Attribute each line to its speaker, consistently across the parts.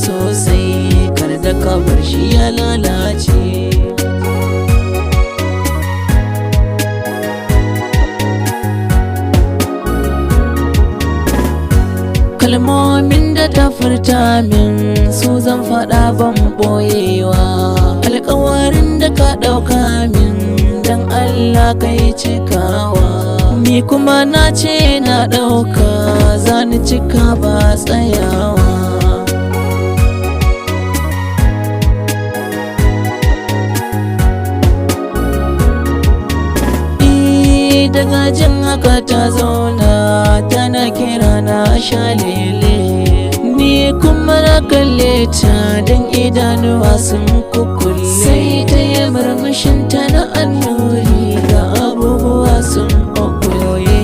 Speaker 1: sosai, kar da ka bar shi ya lalace. Kalmomin da ta furta min su zan faɗa ban ɓoyewa, alƙawarin da ka ɗauka min dan Allah kai cikawa. Ni kuma na ce na ɗauka za ni cika ba tsayawa. Daga jin haka ta zauna tana kira na shalele, ni kuma na kalle ta don idanuwa sun kukulle. Sai ta yi murmushin ta na annuri ga abubuwa sun ɓoye.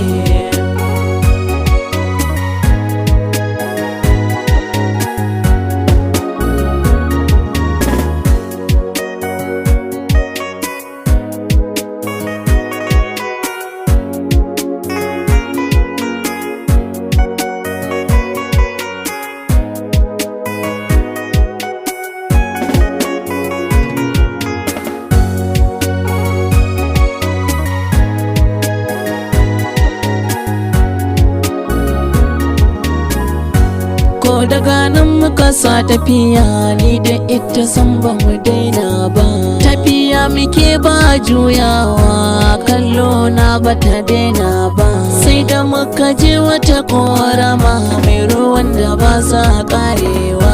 Speaker 1: Daga nan muka sa tafiya ni da ita san ba mu daina ba. Tafiya muke ba juyawa, kallo na ba ta daina ba. Sai da muka je wata korama mai ruwan da ba sa karewa.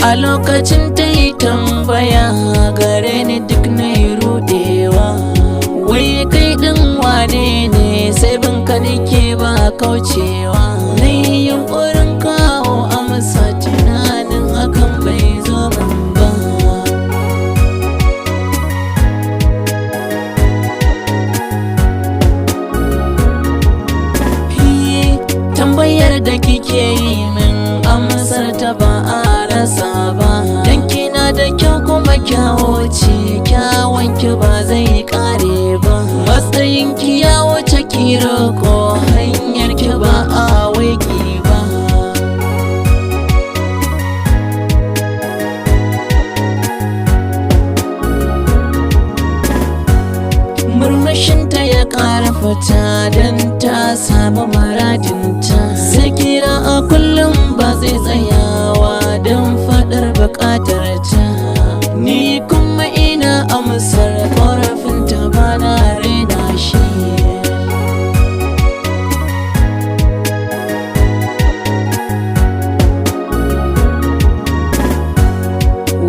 Speaker 1: A lokacin ta yi tambaya gare ni duk na yi rudewa. Wai kai ɗin wane ne sai binka nake ba kaucewa. Na yi yunƙurin kawo amsa tunanin hakan bai zo min ba. Tambayar da kike yi min amsar ta ba a rasa ba. Dan kina da kyau kuma kyawo ce, kyawun ki ba zai kare ba. Matsayin ki ya wuce kiro ko hanyar ki ba a waiki ba. Murmushin ta ya ƙara fita don ta samu maradinta. Sai kira a kullum ba zai tsayawa don faɗar buƙatar ta. Ni kuma ina amsar ƙorafinta ba na raina shi.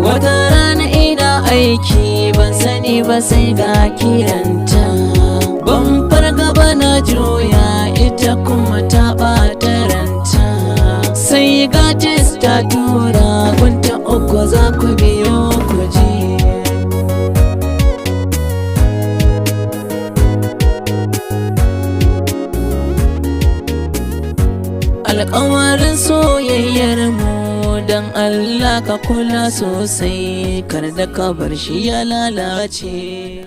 Speaker 1: Wata rana ina aiki ban sani ba sai ga kiranta. Ban farga ba na juya ita kuma ta ɓata ranta. Sai ga ta tura gunta uku za ku biyo ku je. Alƙawarin soyayyar mu dan Allah ka kula sosai, kar da ka bar shi ya lalace.